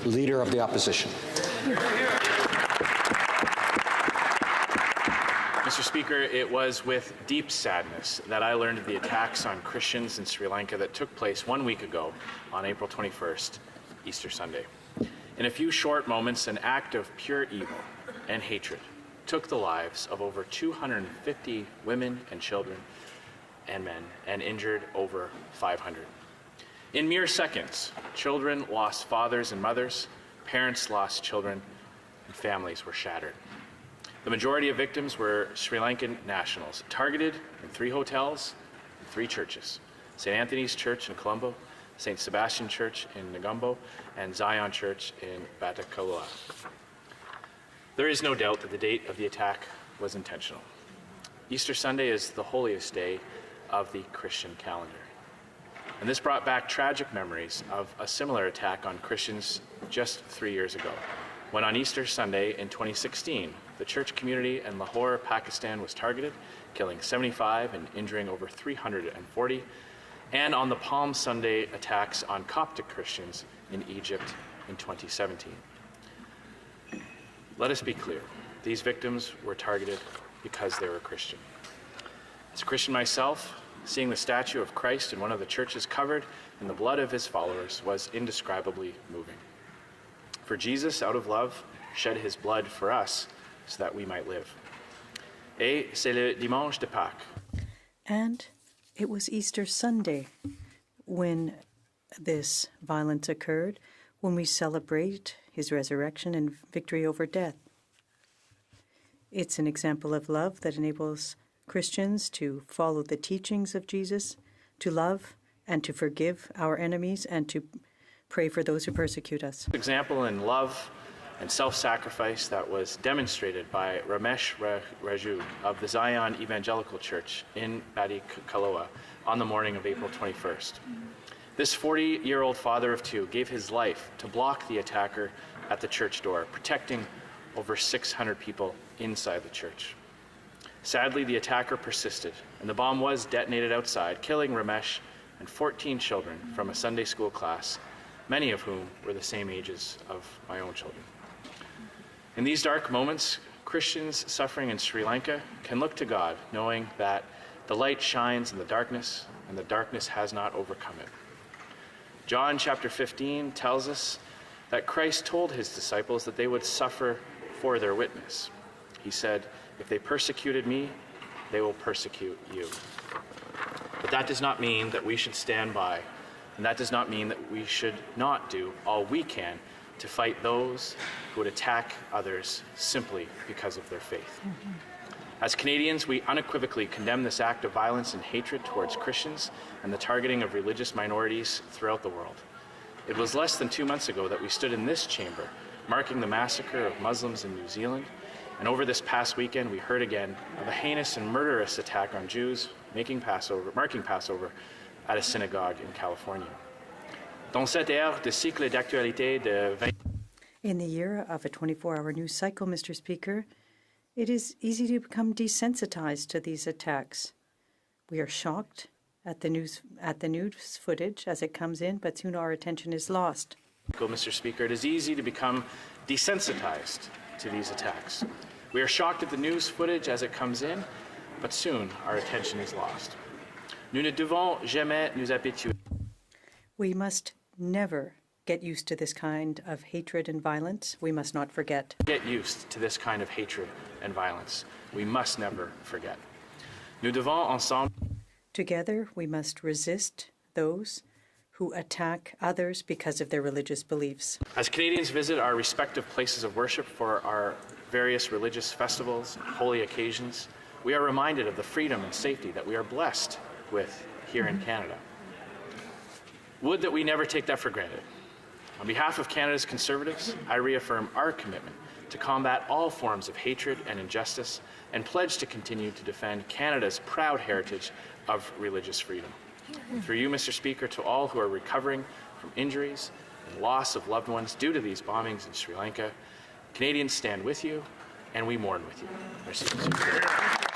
Leader of the Opposition. Mr. Speaker, it was with deep sadness that I learned of the attacks on Christians in Sri Lanka that took place 1 week ago on April 21st, Easter Sunday. In a few short moments, an act of pure evil and hatred took the lives of over 250 women and children and men and injured over 500. In mere seconds, children lost fathers and mothers, parents lost children, and families were shattered. The majority of victims were Sri Lankan nationals, targeted in 3 hotels and 3 churches: St. Anthony's Church in Colombo, St. Sebastian Church in Negombo, and Zion Church in Batticaloa. There is no doubt that the date of the attack was intentional. Easter Sunday is the holiest day of the Christian calendar. And this brought back tragic memories of a similar attack on Christians just 3 years ago, when on Easter Sunday in 2016, the church community in Lahore, Pakistan was targeted, killing 75 and injuring over 340, and on the Palm Sunday attacks on Coptic Christians in Egypt in 2017. Let us be clear, these victims were targeted because they were Christian. As a Christian myself, seeing the statue of Christ in one of the churches covered in the blood of his followers was indescribably moving. For Jesus, out of love, shed his blood for us so that we might live. Et c'est le dimanche de Pâques. And it was Easter Sunday when this violence occurred, when we celebrate his resurrection and victory over death. It's an example of love that enables Christians to follow the teachings of Jesus, to love and to forgive our enemies, and to pray for those who persecute us. Example in love and self-sacrifice that was demonstrated by Ramesh Raju of the Zion Evangelical Church in Batticaloa on the morning of April 21st. This 40-year-old father of 2 gave his life to block the attacker at the church door, protecting over 600 people inside the church. Sadly, the attacker persisted, and the bomb was detonated outside, killing Ramesh and 14 children from a Sunday school class, many of whom were the same ages of my own children. In these dark moments, Christians suffering in Sri Lanka can look to God, knowing that the light shines in the darkness, and the darkness has not overcome it. John chapter 15 tells us that Christ told his disciples that they would suffer for their witness. He said, "If they persecuted me, they will persecute you." But that does not mean that we should stand by, and that does not mean that we should not do all we can to fight those who would attack others simply because of their faith. As Canadians, we unequivocally condemn this act of violence and hatred towards Christians and the targeting of religious minorities throughout the world. It was less than 2 months ago that we stood in this chamber marking the massacre of Muslims in New Zealand, and over this past weekend we heard again of a heinous and murderous attack on Jews marking Passover at a synagogue in California. Dans cette ère de cycle d'actualité de 20... In the era of a 24-hour news cycle, Mr. Speaker, it is easy to become desensitized to these attacks. We are shocked at the news footage as it comes in, but soon our attention is lost. Mr. Speaker, it is easy to become desensitized to these attacks. We are shocked at the news footage as it comes in, but soon our attention is lost. Nous ne devons jamais nous habituer. We must never get used to this kind of hatred and violence. We must not forget. Get used to this kind of hatred and violence. We must never forget. Nous devons ensemble. Together, we must resist those who attack others because of their religious beliefs. As Canadians visit our respective places of worship for our various religious festivals and holy occasions, we are reminded of the freedom and safety that we are blessed with here in Canada. Would that we never take that for granted. On behalf of Canada's Conservatives, I reaffirm our commitment to combat all forms of hatred and injustice and pledge to continue to defend Canada's proud heritage of religious freedom. Through you, Mr. Speaker, to all who are recovering from injuries and loss of loved ones due to these bombings in Sri Lanka, Canadians stand with you and we mourn with you. Merci, Mr. Speaker.